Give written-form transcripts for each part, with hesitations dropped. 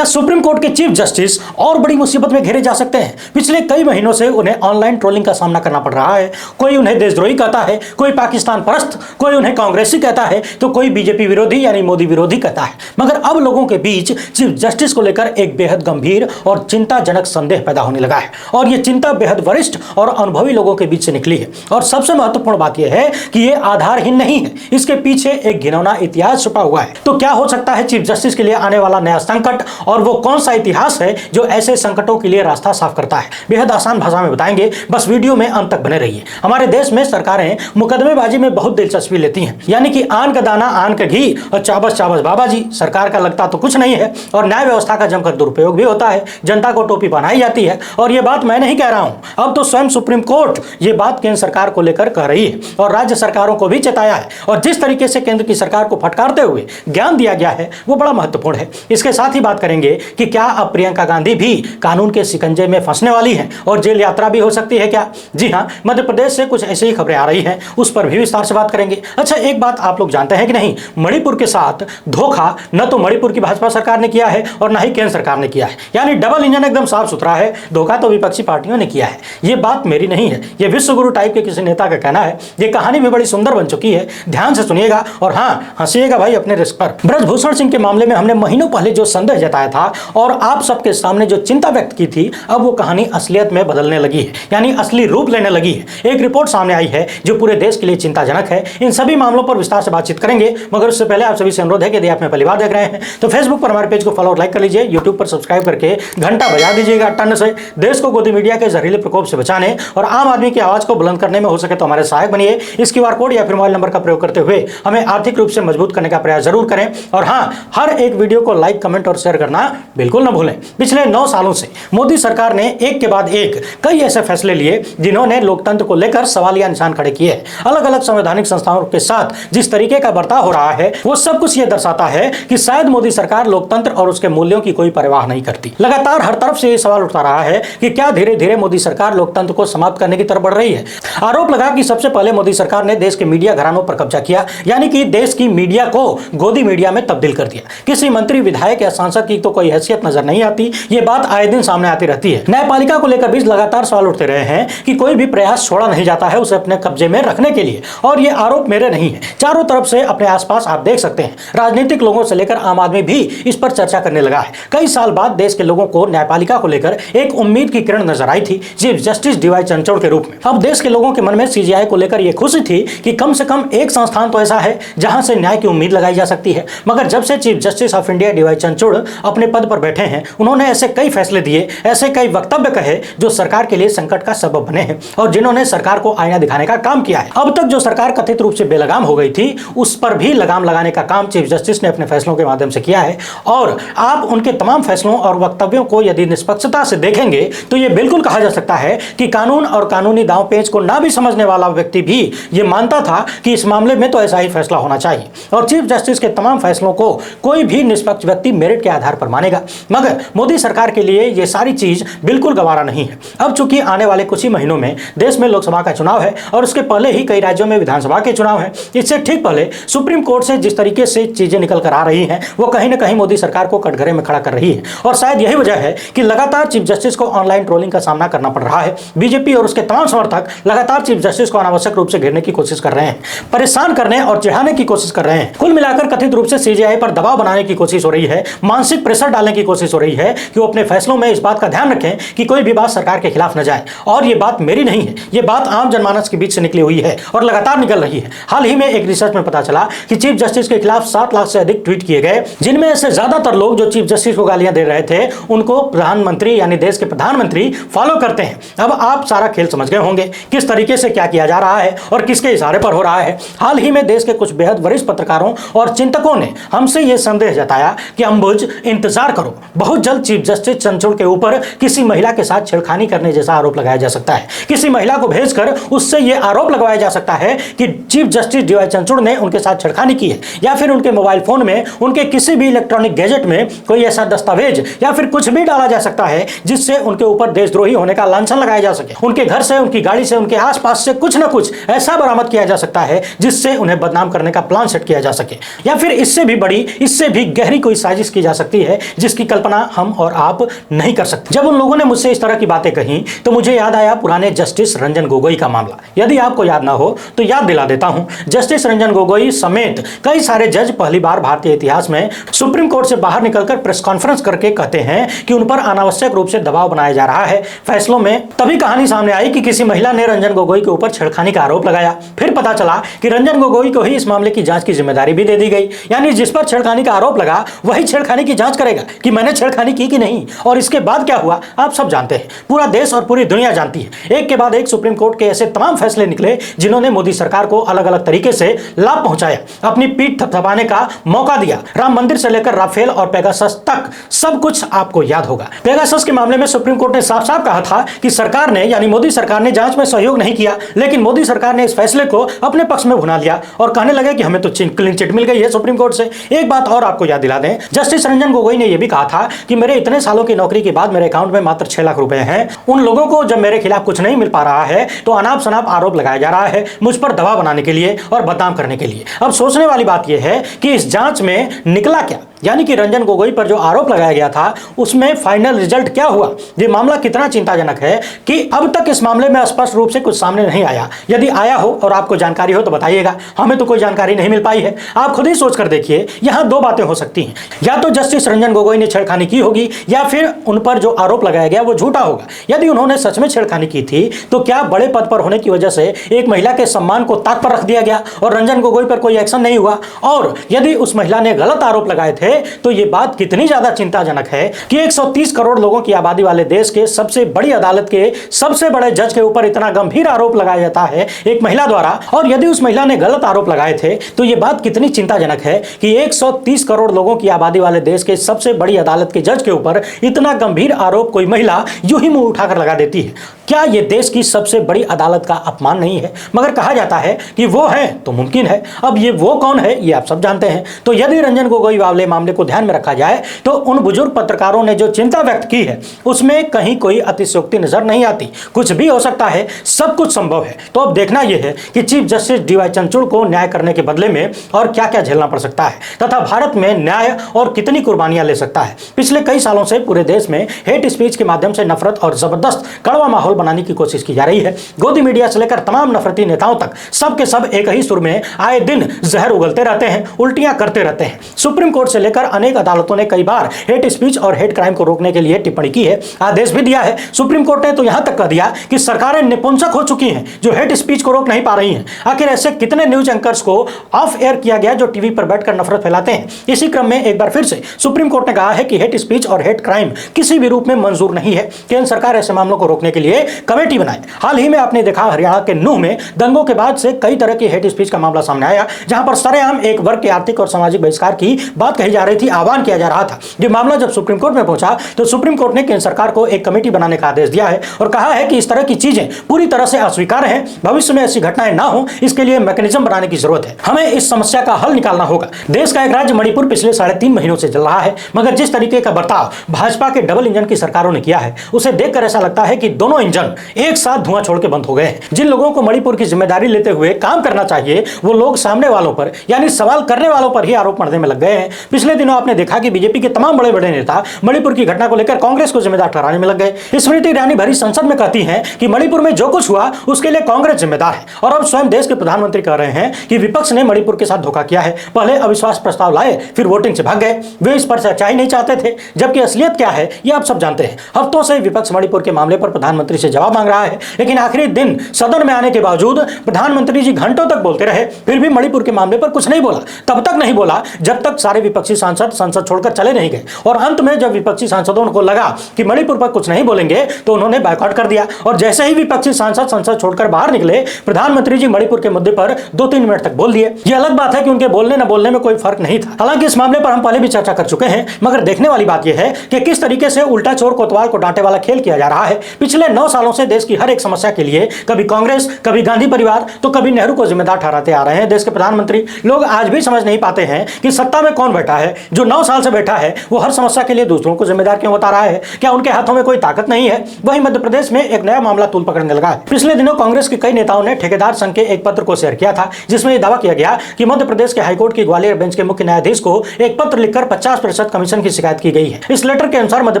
क्या supreme court के chief justice और बड़ी मुसीबत में घेरे जा सकते हैं? पिछले कई महीनों से उन्हें ऑनलाइन ट्रोलिंग का सामना करना पड़ रहा है। कोई उन्हें देशद्रोही कहता है, कोई पाकिस्तान परस्त, कोई उन्हें कांग्रेसी कहता है, तो कोई बीजेपी विरोधी यानी मोदी विरोधी कहता है। मगर अब लोगों के बीच चीफ जस्टिस को लेकर एक बेहद गंभीर और चिंताजनक संदेह पैदा होने लगा है और यह चिंता बेहद वरिष्ठ और अनुभवी लोगों के बीच से निकली है। और सबसे महत्वपूर्ण बात यह है कि यह आधारहीन नहीं है, इसके पीछे एक घिनौना इतिहास छुपा हुआ है। तो क्या हो सकता है चीफ जस्टिस के लिए आने वाला नया संकट, और वो कौन सा इतिहास है जो ऐसे संकटों के लिए रास्ता साफ करता है? बेहद आसान भाषा में बताएंगे, बस वीडियो में अंत तक बने रहिए। हमारे देश में सरकारें मुकदमेबाजी में बहुत दिलचस्पी लेती हैं, यानी कि आन का दाना आन का घी और चाबस चाबस बाबा जी। सरकार का लगता तो कुछ नहीं है और न्याय व्यवस्था का जमकर दुरुपयोग भी होता है। जनता को टोपी पहनाई जाती है और यह बात मैं नहीं कह रहा हूं, अब तो स्वयं सुप्रीम कोर्ट ये बात केंद्र सरकार को लेकर कह रही है और राज्य सरकारों को भी चेताया है। और जिस तरीके से केंद्र की सरकार को फटकारते हुए ज्ञान दिया गया है वो बड़ा महत्वपूर्ण है। इसके साथ ही बात करेंगे कि क्या अब प्रियंका गांधी भी कानून के शिकंजे में फंसने वाली हैं और जेल यात्रा भी हो सकती है क्या? जी हां, मध्य प्रदेश से कुछ ऐसी ही खबरें आ रही हैं, उस पर भी विस्तार से बात करेंगे। अच्छा, एक बात आप लोग जानते हैं कि नहीं, मणिपुर के साथ धोखा न तो मणिपुर की भाजपा सरकार ने किया है और न ही केंद्र सरकार ने किया है, यानी डबल इंजन एकदम साफ सुथरा है। धोखा तो विपक्षी पार्टियों ने किया है। यह बात मेरी नहीं है, यह विश्वगुरु टाइप के किसी नेता का कहना है। यह कहानी भी बड़ी सुंदर बन चुकी है, ध्यान से सुनिएगा और हाँ, हंसिएगा भाई अपने रिस्क पर। ब्रजभूषण सिंह के मामले में हमने महीनों पहले जो संदेह जताया था और आप सबके सामने जो चिंता व्यक्त की थी, अब वो कहानी असलियत में बदलने लगी है, यानी असली रूप लेने लगी है। एक रिपोर्ट सामने आई है जो पूरे देश के लिए चिंताजनक है। इन सभी मामलों पर विस्तार से बातचीत करेंगे, मगर उससे पहले आप सभी से अनुरोध है कि यदि आप पहली बार देख रहे हैं तो फेसबुक पर हमारे पेज को फॉलो और लाइक कर लीजिए, यूट्यूब पर सब्सक्राइब करके घंटा बजा दीजिएगा टन से। देश को गोदी मीडिया के जहरीले प्रकोप से बचाने और आम आदमी की आवाज को बुलंद करने में हो सके तो हमारे सहायक बनिए। इस क्यूआर कोड या फिर मोबाइल नंबर का प्रयोग करते हुए हमें आर्थिक रूप से मजबूत करने का प्रयास जरूर करें और हाँ, हर एक वीडियो को लाइक, कमेंट और शेयर करना बिल्कुल न भूलें। पिछले 9 सालों से मोदी सरकार ने एक के बाद एक कई ऐसे फैसले लिए जिन्होंने लोकतंत्र को लेकर सवालिया निशान खड़े किए हैं। अलग अलग संवैधानिक संस्थाओं के साथ जिस तरीके का बर्ताव हो रहा है वो सब कुछ ये दर्शाता है कि शायद मोदी सरकार लोकतंत्र और उसके मूल्यों की कोई परवाह नहीं करती। लगातार हर तरफ से ये सवाल उठता रहा है कि क्या धीरे धीरे मोदी सरकार लोकतंत्र को समाप्त करने की तरफ बढ़ रही है। आरोप लगा कि सबसे पहले मोदी सरकार ने देश के मीडिया घरानों पर कब्जा किया, यानी कि देश की मीडिया को गोदी मीडिया में तब्दील कर दिया। किसी मंत्री, विधायक या सांसद की तो कोई हैसियत नजर नहीं आती। ये बात आए दिन सामने आती रहती है। न्यायपालिका को लेकर भी लगातार सवाल उठते रहे हैं कि कोई भी प्रयास छोड़ा नहीं जाता है उसे अपने कब्जे में रखने के लिए। और ये आरोप मेरे नहीं है, चारों तरफ से अपने आसपास आप देख सकते हैं। राजनीतिक लोगों से लेकर आम आदमी भी इस पर चर्चा करने लगा है। कई साल बाद देश के लोगों को न्यायपालिका को लेकर एक उम्मीद की किरण नजर आई थी चीफ जस्टिस डीवाई चंद्रचूड़ के रूप में। अब देश के लोगों के मन में सीजीआई को लेकर यह खुशी थी कि कम से कम एक संस्थान तो ऐसा है जहां से न्याय की उम्मीद लगाई जा सकती है। मगर जब से chief justice of India DY Chandrachud अपने पद पर बैठे हैं, उन्होंने ऐसे कई फैसले दिए, ऐसे कई वक्तव्य कहे जो सरकार के लिए संकट का सबब बने हैं और जिन्होंने सरकार को आईना दिखाने का काम किया है। अब तक जो सरकार कथित रूप से बेलगाम हो गई थी, उस पर भी लगाम लगाने का काम चीफ जस्टिस ने अपने फैसलों के माध्यम से किया है। और आप उनके तमाम फैसलों और वक्तव्यों को यदि निष्पक्षता से देखेंगे तो यह बिल्कुल कहा जा सकता है कि कानून और कानूनी दांव पेच को ना भी समझने वाला व्यक्ति भी यह मानता था कि इस मामले में तो ऐसा ही फैसला होना चाहिए और चीफ जस्टिस के तमाम फैसलों को कोई भी निष्पक्ष व्यक्ति मेरिट के आधार पर मानेगा। मगर मोदी सरकार के लिए यह सारी चीज बिल्कुल गवारा नहीं है। अब चूंकि आने वाले कुछ ही महीनों में देश में लोकसभा का चुनाव है और उसके पहले ही कई राज्यों में विधानसभा के चुनाव है। इससे ठीक पहले सुप्रीम कोर्ट से जिस तरीके से चीजें निकल कर आ रही हैं वो कहीं ना कहीं मोदी सरकार को कटघरे में खड़ा कर रही है और शायद यही वजह है कि लगातार चीफ जस्टिस को ऑनलाइन ट्रोलिंग का सामना करना पड़ रहा है। बीजेपी और उसके तमाम समर्थक लगातार चीफ जस्टिस को अनावश्यक रूप से घेरने की कोशिश कर रहे हैं, परेशान करने और चिढ़ाने की कोशिश कर रहे हैं। कुल मिलाकर कथित रूप से सीजीआई पर दबाव बनाने की कोशिश हो रही है, मानसिक प्रेशर डालने की कोशिश हो रही है कि वो अपने फैसलों में इस बात का ध्यान रखें कि कोई भी बात सरकार के खिलाफ न जाए। और ये बात मेरी नहीं है, ये बात आम जनमानस के बीच से निकली हुई है और लगातार निकल रही है। हाल ही में एक रिसर्च में पता चला कि चीफ जस्टिस के खिलाफ 7 लाख से अधिक ट्वीट किए गए, जिनमें से ज्यादातर लोग जो चीफ जस्टिस को गालियां दे रहे थे उनको प्रधानमंत्री यानी देश के प्रधानमंत्री फॉलो करते हैं। अब आप सारा खेल समझ गए होंगे किस तरीके से क्या किया जा रहा है और किसके इशारे पर हो रहा है। हाल ही में देश के कुछ बेहद वरिष्ठ पत्रकारों और चिंतकों ने हमसे यह संदेह जताया कि अंबुज इंतजार करो, बहुत जल्द चीफ जस्टिस चंद्रचूड़ के ऊपर किसी महिला के साथ छेड़खानी करने जैसा आरोप लगाया जा सकता है। किसी महिला को भेजकर उससे यह आरोप लगाया जा सकता है कि चीफ जस्टिस डीवाई चंद्रचूड़ ने उनके साथ छेड़खानी की है, या फिर उनके मोबाइल फोन में, उनके किसी भी इलेक्ट्रॉनिक गैजेट में कोई ऐसा दस्तावेज या फिर कुछ भी डाला जा सकता है जिससे उनके ऊपर देशद्रोही होने का लांछन लगाया जा सके। उनके घर से, उनकी गाड़ी से, उनके आसपास से कुछ ना कुछ ऐसा बरामद किया जा सकता है जिससे उन्हें बदनाम करने का प्लान सेट किया जा सके, या फिर इससे भी बड़ी, इससे भी गहरी कोई साजिश की जा सकती है है जिसकी कल्पना हम और आप नहीं कर सकते। जब उन लोगों ने मुझसे इस तरह की बातें कही तो मुझे याद आया पुराने जस्टिस रंजन गोगोई का मामला। यदि आपको याद ना हो तो याद दिला देता हूं। जस्टिस रंजन गोगोई समेत कई सारे जज पहली बार भारतीय इतिहास में सुप्रीम कोर्ट से बाहर निकलकर प्रेस कॉन्फ्रेंस करके कहते हैं कि उन पर अनावश्यक रूप से दबाव बनाया जा रहा है फैसलों में। तभी कहानी सामने आई कि किसी महिला ने रंजन गोगोई के ऊपर छेड़खानी का आरोप लगाया। फिर पता चला कि रंजन गोगोई को ही इस मामले की जांच की जिम्मेदारी भी दे दी गई, यानी जिस पर छेड़खानी का आरोप लगा वही छेड़खानी की जांच करेगा कि मैंने छेड़खानी की कि नहीं। और इसके बाद क्या हुआ आप सब जानते हैं, पूरा देश और पूरी दुनिया जानती है। एक के बाद एक सुप्रीम कोर्ट के ऐसे तमाम फैसले निकले जिन्होंने मोदी सरकार को अलग अलग तरीके से लाभ पहुंचाया, अपनी पीठ थपथपाने का मौका दिया। राम मंदिर से लेकर राफेल और पेगासस तक सब कुछ आपको याद होगा। पेगासस के मामले में सुप्रीम कोर्ट ने साफ साफ कहा था कि सरकार ने यानी मोदी सरकार ने जांच में सहयोग नहीं किया, लेकिन मोदी सरकार ने इस फैसले को अपने पक्ष में भुना लिया और कहने लगे कि हमें तो क्लीन चिट मिल गई है सुप्रीम कोर्ट से। एक बात और आपको याद दिला दें, जस्टिस रंजन गोगोई ने यह भी कहा था कि मेरे इतने सालों की नौकरी के बाद मेरे अकाउंट में मात्र 6 लाख रुपए हैं। उन लोगों को जब मेरे खिलाफ कुछ नहीं मिल पा रहा है तो अनाप शनाप आरोप लगाया जा रहा है मुझ पर दबाव बनाने के लिए और बदनाम करने के लिए। अब सोचने वाली बात यह है कि इस जांच में निकला क्या, यानी कि रंजन गोगोई पर जो आरोप लगाया गया था उसमें फाइनल रिजल्ट क्या हुआ। ये मामला कितना चिंताजनक है कि अब तक इस मामले में स्पष्ट रूप से कुछ सामने नहीं आया। यदि आया हो और आपको जानकारी हो तो बताइएगा, हमें तो कोई जानकारी नहीं मिल पाई है। आप खुद ही सोच कर देखिए, यहां दो बातें हो सकती हैं, या तो जस्टिस रंजन गोगोई ने छेड़खानी की होगी या फिर उन पर जो आरोप लगाया गया वो झूठा होगा। यदि उन्होंने सच में छेड़खानी की थी तो क्या बड़े पद पर होने की वजह से एक महिला के सम्मान को ताक पर रख दिया गया और रंजन गोगोई पर कोई एक्शन नहीं हुआ? और यदि उस महिला ने गलत आरोप लगाए थे तो यह बात कितनी ज्यादा चिंताजनक है कि 130 करोड़ लोगों की आबादी वाले देश के सबसे बड़ी अदालत के सबसे बड़े जज के ऊपर इतना गंभीर आरोप लगाया जाता है एक महिला द्वारा। और यदि उस महिला ने गलत आरोप लगाए थे तो यह बात कितनी चिंताजनक है कि 130 करोड़ लोगों की आबादी वाले देश के सबसे बड़ी अदालत के जज के ऊपर इतना गंभीर आरोप कोई महिला यूं ही मुंह उठाकर लगा देती है। क्या यह देश की सबसे बड़ी अदालत का अपमान नहीं है? मगर कहा जाता है कि वो है तो मुमकिन है। अब ये वो कौन है ये आप सब जानते हैं। तो यदि रंजन गोगोई वाले मामले को ध्यान में रखा जाए तो उन बुजुर्ग पत्रकारों ने जो चिंता व्यक्त की है उसमें कहीं कोई अतिशयोक्ति नजर नहीं आती। कुछ भी हो सकता है, सब कुछ संभव है। तो अब देखना यह है कि चीफ जस्टिस डीवाई चंद्रचूड़ को न्याय करने के बदले में और क्या क्या झेलना पड़ सकता है तथा भारत में न्याय और कितनी कुर्बानियां ले सकता है। पिछले कई सालों से पूरे देश में हेट स्पीच के माध्यम से नफरत और जबरदस्त कड़वा माहौल बनाने की कोशिश की जा रही है। गोदी मीडिया से लेकर तमाम नफरती नेताओं तक सब के सब एक ही सुर में आए दिन जहर उगलते रहते हैं, उल्टियां करते रहते हैं। सुप्रीम कोर्ट से लेकर अनेक अदालतों ने कई बार हेट स्पीच और हेट क्राइम को रोकने के लिए टिप्पणी की है, आदेश भी दिया है। सुप्रीम कोर्ट ने तो यहां तक कह दिया कि सरकारें निपुंसक हो चुकी हैं जो हेट स्पीच को रोक नहीं पा रही हैं। आखिर ऐसे कितने न्यूज एंकर्स को ऑफ एयर किया गया जो टीवी पर बैठकर नफरत फैलाते हैं। इसी क्रम में एक बार फिर से सुप्रीम कोर्ट ने कहा है कि हेट स्पीच और हेट क्राइम किसी भी रूप में मंजूर नहीं है। केंद्र सरकार ऐसे मामलों को रोकने के लिए कमेटी बनाए। हाल ही में आपने देखा हरियाणा के नूह में दंगों के बाद से कई तरह की हेट स्पीच का मामला सामने आया, जहां पर सरेआम एक वर्ग के आर्थिक और सामाजिक बहिष्कार की बात कही जा रही थी, आह्वान किया जा रहा था। ये मामला जब सुप्रीम कोर्ट में पहुंचा तो सुप्रीम कोर्ट ने केंद्र सरकार को एक कमेटी बनाने का आदेश दिया है और कहा है कि इस तरह की चीजें पूरी तरह से अस्वीकार्य हैं। भविष्य में ऐसी घटनाएं ना हो इसके लिए मैकेनिज्म बनाने की जरूरत है। हमें इस समस्या का हल निकालना होगा। देश का एक राज्य मणिपुर पिछले 3.5 महीनों से चल रहा है, मगर जिस तरीके का बर्ताव भाजपा के डबल इंजन की सरकारों ने किया है उसे देखकर ऐसा लगता है कि दोनों इंजन एक साथ धुआं छोड़ के बंद हो गए हैं। जिन लोगों को मणिपुर की जिम्मेदारी लेते हुए काम करना चाहिए वो लोग सामने वालों पर यानी सवाल करने वालों पर ही आरोप मढ़ने में लग गए हैं। पिछले दिनों आपने देखा कि बीजेपी के तमाम बड़े बड़े नेता मणिपुर की घटना को लेकर कांग्रेस को जिम्मेदार ठहराने में लग गए। स्मृति ईरानी भरी संसद में कहती हैं कि मणिपुर में जो कुछ हुआ उसके लिए कांग्रेस जिम्मेदार है। और अब स्वयं देश के प्रधानमंत्री कह रहे हैं कि विपक्ष ने मणिपुर के साथ धोखा किया है। पहले अविश्वास प्रस्ताव लाए, फिर वोटिंग से भाग गए। वे इस पर चर्चा ही नहीं चाहते थे, जबकि असलियत क्या है ये आप सब जानते हैं। हफ्तों से विपक्ष मणिपुर के मामले पर प्रधानमंत्री से जवाब मांग रहा है, लेकिन आखिरी दिन सदन में आने के बावजूद प्रधानमंत्री जी घंटों तक बोलते रहे, फिर भी मणिपुर के मामले पर कुछ नहीं बोला। तब तक नहीं बोला जब तक सारे विपक्षी सांसद संसद छोड़कर चले नहीं गए। और अंत में जब विपक्षी सांसदों को लगा कि मणिपुर पर कुछ नहीं बोलेंगे तो उन्होंने बायकॉट कर दिया। और जैसे ही विपक्षी सांसद संसद छोड़कर बाहर निकले, प्रधानमंत्री जी मणिपुर के मुद्दे पर 2-3 मिनट तक बोल दिए। यह अलग बात है कि उनके बोलने न बोलने में कोई फर्क नहीं था। हालांकि इस मामले पर हम पहले भी चर्चा कर चुके हैं, मगर देखने वाली बात यह है कि किस तरीके से उल्टा चोर कोतवाल को डांटे वाला खेल किया जा रहा है। पिछले 9 सालों से देश की हर एक समस्या के लिए कभी कांग्रेस, कभी गांधी परिवार तो कभी नेहरू को जिम्मेदार ठहराते आ रहे हैं देश के प्रधानमंत्री। लोग आज भी समझ नहीं पाते हैं कि सत्ता में कौन बैठा है? जो 9 साल से बैठा है वो हर समस्या के लिए दूसरों को जिम्मेदार क्यों बता रहा है? क्या उनके हाथों में कोई ताकत नहीं है? वहीं मध्य प्रदेश में एक नया मामला तूल पकड़ने लगा है। पिछले दिनों कांग्रेस के कई नेताओं ने ठेकेदार संघ के एक पत्र को शेयर किया था, जिसमें यह दावा किया गया कि मध्य प्रदेश के हाईकोर्ट की ग्वालियर बेंच के मुख्य न्यायाधीश को एक पत्र लिखकर 50% कमीशन की शिकायत की गई है। इस लेटर के अनुसार मध्य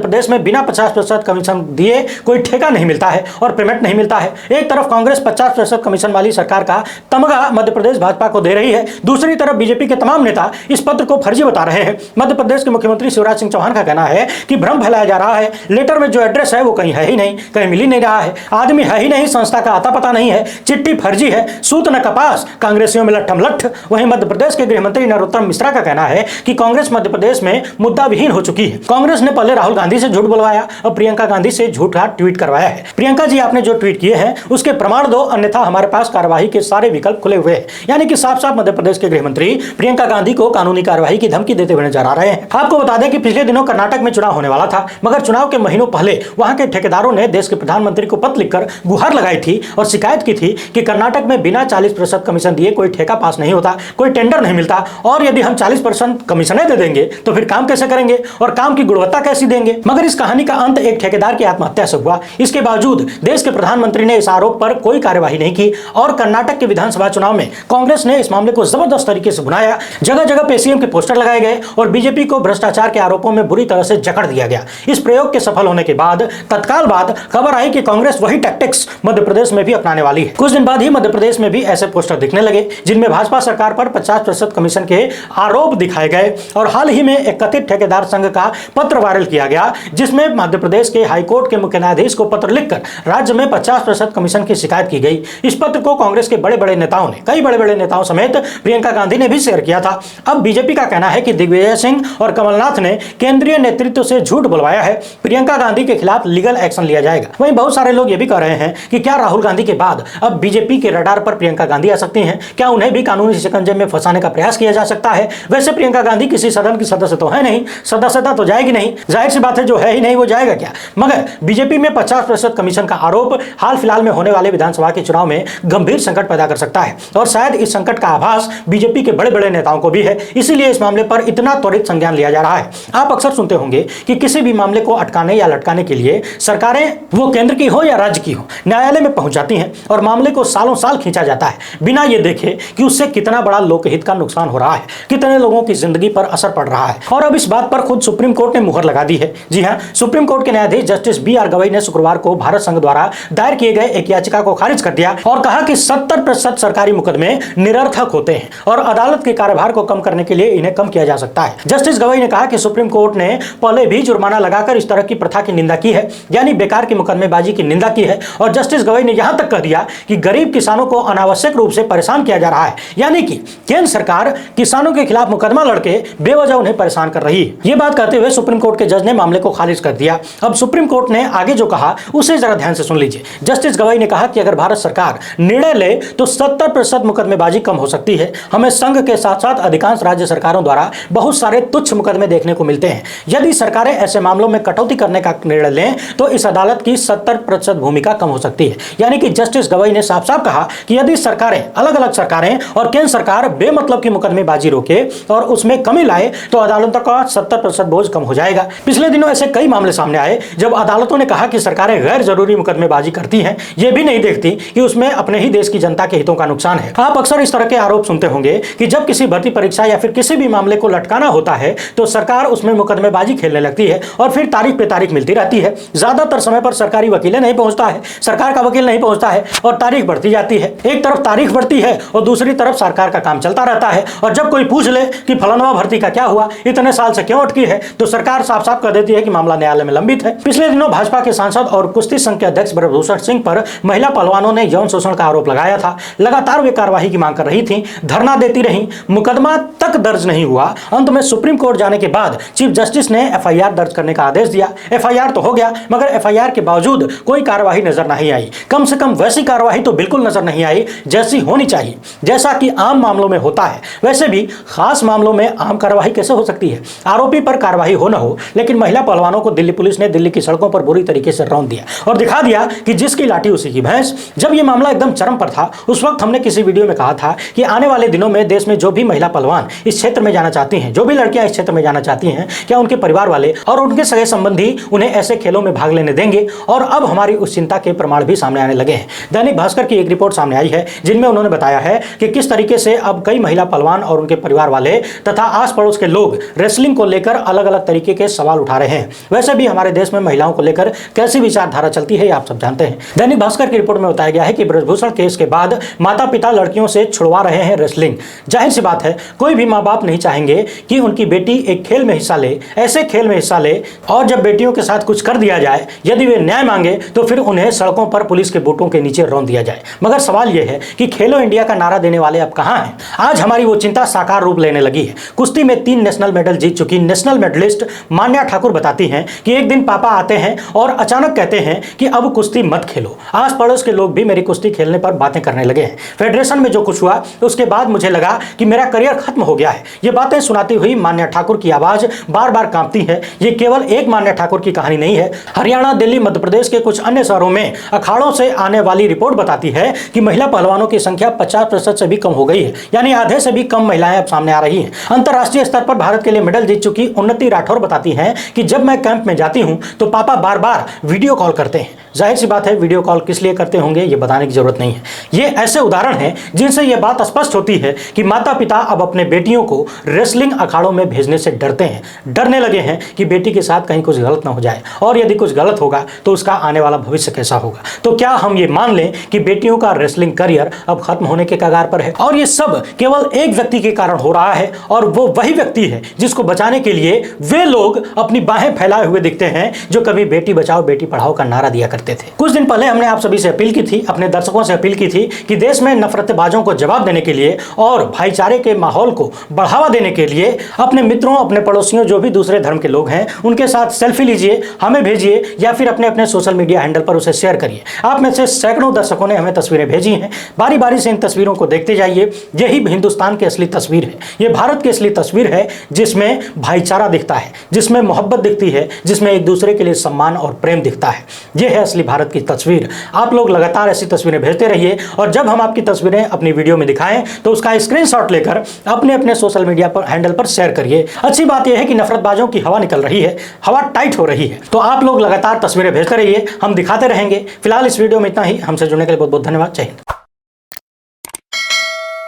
प्रदेश में बिना 50% कमीशन दिए कोई ठेका नहीं मिलता है और पेमेंट नहीं मिलता है। एक तरफ कांग्रेस 50% कमीशन वाली सरकार का तमगा मध्य प्रदेश भाजपा को दे रही है, दूसरी तरफ बीजेपी के तमाम नेता इस पत्र को फर्जी बता रहे हैं। मध्य प्रदेश के मुख्यमंत्री शिवराज सिंह चौहान का कहना है कि भ्रम फैलाया जा रहा है। लेटर में जो एड्रेस है वो कहीं है ही नहीं, कहीं मिल ही नहीं रहा है, आदमी है ही नहीं, संस्था का आता पता नहीं है, चिट्ठी फर्जी है, सूत न कपास, कांग्रेसियों में लट्ठम लट्ठ। वहीं मध्य प्रदेश के गृह मंत्री नरोत्तम मिश्रा का कहना है कि कांग्रेस मध्य प्रदेश में मुद्दा विहीन हो चुकी है। कांग्रेस ने पहले राहुल गांधी से झूठ बुलवाया और प्रियंका गांधी से झूठा ट्वीट करवाया है। प्रियंका जी, आपने जो ट्वीट किए हैं उसके प्रमाण दो, अन्यथा हमारे पास कार्यवाही के सारे विकल्प खुले हुए हैं। यानी कि साफ साफ मध्य प्रदेश के गृह मंत्री प्रियंका गांधी को कानूनी कार्रवाई की धमकी देते हुए नजर आ रहे हैं। आपको बता दें कि पिछले दिनों कर्नाटक में चुनाव होने वाला था, मगर चुनाव के महीनों पहले वहां के ठेकेदारों ने देश के प्रधानमंत्री को पत्र लिखकर गुहार लगाई थी और शिकायत की थी कि कर्नाटक में बिना 40% कमीशन दिए कोई ठेका पास नहीं होता, कोई टेंडर नहीं मिलता, और यदि हम 40% कमीशन दे देंगे तो फिर काम कैसे करेंगे और काम की गुणवत्ता कैसी देंगे। मगर इस कहानी का अंत एक ठेकेदार की आत्महत्या से हुआ। इसके बावजूद देश के प्रधानमंत्री ने इस आरोप पर कोई कार्यवाही नहीं की और कर्नाटक के विधानसभा चुनाव में कांग्रेस ने इस मामले को जबरदस्त तरीके से बुनाया। जगह जगह पे सीएम के पोस्टर लगाए गए और बीजेपी को भ्रष्टाचार के आरोपों में बुरी तरह से जकड़ दिया गया। इस प्रयोग के सफल होने के बाद तत्काल बाद खबर आई कि कांग्रेस वही टैक्टिक्स मध्य प्रदेश में भी अपनाने वाली है। कुछ दिन बाद ही मध्य प्रदेश में भी ऐसे पोस्टर दिखने लगे जिनमें भाजपा सरकार पर 50% कमीशन के आरोप दिखाए गए। और हाल ही में एक कथित ठेकेदार संघ का पत्र वायरल किया गया, जिसमें मध्य प्रदेश के हाईकोर्ट के मुख्य न्यायाधीश को पत्र लिखकर राज्य में 50% कमीशन की शिकायत की गई। इस पत्र को कांग्रेस के बड़े बड़े नेताओं ने, कई बड़े बड़े नेताओं समेत प्रियंका गांधी ने भी शेयर किया था। अब बीजेपी का कहना है कि दिग्विजय सिंह और कमलनाथ ने केंद्रीय नेतृत्व से झूठ बुलवाया है, प्रियंका गांधी के खिलाफ लीगल एक्शन लिया जाएगा। वहीं बहुत सारे लोग ये भी कह रहे हैं कि क्या राहुल गांधी के बाद अब बीजेपी के रडार पर प्रियंका गांधी आ सकती हैं? क्या उन्हें भी कानूनी शिकंजे में फंसाने का प्रयास किया जा सकता है? वैसे प्रियंका गांधी किसी सदन की सदस्य तो है नहीं, सदस्यता तो जाएगी नहीं, जाहिर सी बात है, जो है ही नहीं वो जाएगा क्या। मगर बीजेपी में 50% कमीशन का आरोप हाल फिलहाल में होने वाले विधानसभा के चुनाव में गंभीर संकट पैदा कर सकता है और शायद इस संकट का आभास बीजेपी के बड़े बड़े नेताओं को भी है। इसीलिए इस मामले पर इतना त्वरित संज्ञान लिया जा रहा है। आप अक्सर सुनते होंगे कि किसी भी मामले को अटकाने या लटकाने के लिए सरकारें, वो केंद्र की हो या राज्य की हो, न्यायालय में पहुंच जाती हैं और मामले को सालों साल खींचा जाता है, बिना ये देखे कि उससे कितना बड़ा लोकहित का नुकसान हो रहा है, कितने लोगों की जिंदगी पर असर पड़ रहा है। और अब इस बात पर खुद सुप्रीम कोर्ट ने मुहर लगा दी है। जी हां, सुप्रीम कोर्ट के न्यायाधीश जस्टिस BR गवई ने शुक्रवार को भारत संघ द्वारा दायर किए गए एक याचिका को खारिज कर दिया और कहा कि 70% सरकारी मुकदमे निरर्थक होते हैं और अदालत के कार्यभार को कम करने के लिए इन्हें कम किया जा सकता है। जस्टिस गवई ने कहा कि सुप्रीम कोर्ट ने पहले भी जुर्माना लगाकर इस तरह की प्रथा की निंदा की है, यानी बेकार की मुकदमेबाजी की निंदा की है। और जस्टिस गवई ने यहां तक कह दिया कि गरीब किसानों को अनावश्यक रूप से परेशान किया जा रहा है, यानी कि केंद्र सरकार किसानों के खिलाफ मुकदमा लड़के बेवजह उन्हें परेशान कर रही है। यह बात कहते हुए सुप्रीम कोर्ट के जज ने मामले को खारिज कर दिया। अब सुप्रीम कोर्ट ने आगे जो कहा उसे जरा ध्यान से सुन लीजिए। जस्टिस गवई ने कहा कि अगर भारत सरकार निर्णय ले तो 70% मुकदमेबाजी कम हो सकती है। हमें संघ के साथ साथ अधिकांश राज्य सरकारों द्वारा बहुत सारे तुच्छ मुकदमे देखने को मिलते हैं। यदि सरकारें ऐसे मामलों में कटौती करने का निर्णय लें तो इस अदालत की 70% भूमिका कम हो सकती है। यानी कि जस्टिस गवई ने साफ साफ कहा कि यदि सरकारें, अलग अलग सरकारें और केंद्र सरकार बेमतलब की मुकदमेबाजी रोके और उसमें कमी लाए तो अदालतों का 70% बोझ कम हो जाएगा। पिछले दिनों ऐसे कई मामले सामने आए जब अदालतों ने कहा कि सरकारें गैर जरूरी मुकदमेबाजी करती हैं, ये भी नहीं देखती कि उसमें अपने ही देश की जनता के हितों का नुकसान है। आप अक्सर इस तरह के आरोप सुनते होंगे कि जब किसी भर्ती परीक्षा या फिर किसी भी मामले को लटकाना होता है तो सरकार उसमें मुकदमेबाजी खेलने लगती है और फिर तारीख पे तारीख मिलती रहती है। ज्यादातर समय पर सरकारी वकीलें नहीं पहुंचता है, सरकार का वकील नहीं पहुंचता है और तारीख बढ़ती जाती है। एक तरफ तारीख बढ़ती है और दूसरी तरफ सरकार का काम चलता रहता है। और जब कोई पूछ ले कि फलाना भर्ती का क्या हुआ, इतने साल से क्यों अटकी है, तो सरकार साफ साफ कह देती है कि मामला न्यायालय में लंबित है। पिछले दिनों भाजपा के सांसद और कुश्ती संघ के अध्यक्ष ब्रजभूषण सिंह पर महिला पहलवानों ने यौन शोषण का आरोप लगाया था। लगातार वे कार्रवाई की मांग कर रही थी, धरना देती रही, मुकदमा तक दर्ज नहीं हुआ। अंत में सुप्रीम कोर्ट जाने के बाद चीफ जस्टिस ने FIR दर्ज करने का आदेश दिया। FIR तो हो गया, मगर FIR के बावजूद कोई कार्रवाई नजर नहीं आई। कम से कम वैसी कार्रवाई तो बिल्कुल नजर नहीं आई जैसी होनी चाहिए। जैसा कि आम मामलों में होता है, वैसे भी खास मामलों में आम कार्रवाई कैसे हो सकती है? आरोपी पर कार्रवाई हो न हो, लेकिन महिला पहलवानों को दिल्ली पुलिस ने दिल्ली की सड़कों पर बुरी तरीके से रौंद दिया और दिखा दिया कि जिसकी लाठी उसी की भैंस। जब यह मामला एकदम चरम पर था, उस वक्त हमने किसी वीडियो में कहा था कि आने वाले दिनों में देश में जो भी महिला पहलवान इस क्षेत्र में जाना चाहती चाहती हैं, जो भी लड़कियां इस क्षेत्र में जाना चाहती हैं, क्या उनके परिवार वाले और उनके सगे संबंधी उन्हें ऐसे खेलों में भाग लेने देंगे? और अब हमारी उस चिंता के प्रमाण भी सामने आने लगे हैं। दैनिक भास्कर की एक रिपोर्ट सामने आई है जिनमें उन्होंने बताया है कि किस तरीके से अब कई महिला पहलवान और उनके परिवार वाले तथा आस पड़ोस के लोग रेसलिंग को लेकर अलग अलग तरीके के सवाल उठा रहे हैं। वैसे भी हमारे देश में महिलाओं को लेकर कैसी विचारधारा चलती है आप सब जानते हैं। दैनिक भास्कर की रिपोर्ट में बताया गया है कि ब्रजभूषण केस के बाद माता पिता लड़कियों से छुड़वा रहे हैं रेसलिंग। जाहिर सी बात है, कोई भी माँ बाप नहीं चाहेंगे कि उनकी बेटी एक खेल में हिस्सा ले, ऐसे खेल में हिस्सा ले, और जब बेटियों के साथ कुछ कर दिया जाए, यदि वे न्याय मांगे तो फिर उन्हें सड़कों पर पुलिस के बूटों के नीचे रौंद दिया जाए। मगर सवाल यह है कि खेलो इंडिया का नारा देने वाले अब कहां हैं? आज हमारी वो चिंता साकार रूप लेने लगी है। कुश्ती में 3 नेशनल मेडल जीत चुकी नेशनल मेडलिस्ट मान्या ठाकुर बताती हैं कि एक दिन पापा आते हैं और अचानक कहते हैं कि अब कुश्ती मत खेलो। आस पड़ोस के लोग भी मेरी कुश्ती खेलने पर बातें करने लगे हैं। फेडरेशन में जो कुछ हुआ उसके बाद मुझे लगा कि मेरा करियर खत्म हो गया है। ये बातें सुनाती हुई मान्या ठाकुर की आवाज बार बार कांपती है। ये केवल एक मान्या ठाकुर की कहानी नहीं है। हरियाणा, दिल्ली, मध्य प्रदेश के कुछ अन्य शहरों में अखाड़ों से आने वाली रिपोर्ट बताती है कि महिला पहलवानों की संख्या 50% से भी कम हो गई है, यानी आधे से भी कम महिलाएं अब सामने आ रही हैं। अंतर्राष्ट्रीय स्तर पर भारत के लिए मेडल जीत चुकी उन्नति राठौर बताती हैं कि जब मैं कैंप में जाती हूं तो पापा बार बार वीडियो कॉल करते हैं। जाहिर सी बात है, वीडियो कॉल किस लिए करते होंगे ये बताने की जरूरत नहीं है। ये ऐसे उदाहरण हैं जिनसे यह बात स्पष्ट होती है कि माता पिता अब अपने बेटियों को रेसलिंग अखाड़ों में भेजने से डरते हैं, डरने लगे हैं कि बेटी के साथ कहीं कुछ गलत ना हो जाए, और यदि कुछ गलत होगा तो उसका आने वाला भविष्य कैसा होगा। तो क्या हम ये मान लें कि बेटियों का रेसलिंग करियर अब खत्म होने के कगार पर है? और ये सब केवल एक व्यक्ति के कारण हो रहा है, और वो वही व्यक्ति है जिसको बचाने के लिए वे लोग अपनी बाहें फैलाए हुए दिखते हैं जो कभी बेटी बचाओ बेटी पढ़ाओ का नारा दिया करते थे। कुछ दिन पहले हमने आप सभी से अपील की थी, अपने दर्शकों से अपील की थी कि देश में नफरतबाजों को जवाब देने के लिए और भाईचारे के माहौल को बढ़ावा देने के लिए अपने मित्रों, अपने पड़ोसियों, जो भी दूसरे धर्म के लोग हैं, उनके साथ सेल्फी लीजिए, हमें भेजिए या फिर अपने अपने सोशल मीडिया हैंडल पर उसे शेयर करिए। आप में से सैकड़ों दर्शकों ने हमें तस्वीरें भेजी हैं। बारी बारी से इन तस्वीरों को देखते जाइए। यही हिंदुस्तान की असली तस्वीर है, ये भारत की असली तस्वीर है, जिसमें भाईचारा दिखता है, जिसमें मोहब्बत दिखती है, जिसमें एक दूसरे के लिए सम्मान और प्रेम दिखता है। यह है असली भारत की तस्वीर। आप लोग लगातार ऐसी तस्वीरें भेजते रहिए, और जब हम आपकी तस्वीरें अपनी वीडियो में दिखाएं तो उसका स्क्रीनशॉट लेकर अपने अपने सोशल मीडिया पर हैंडल पर शेयर करिए। अच्छी बात यह है कि नफरतबाजों की हवा निकल रही है, हवा टाइट हो रही है, तो आप लोग लगातार तस्वीरें भेजते रहिए, हम दिखाते रहेंगे। फिलहाल इस वीडियो में इतना ही। हमसे जुड़ने के लिए बहुत बहुत धन्यवाद। जय हिंद।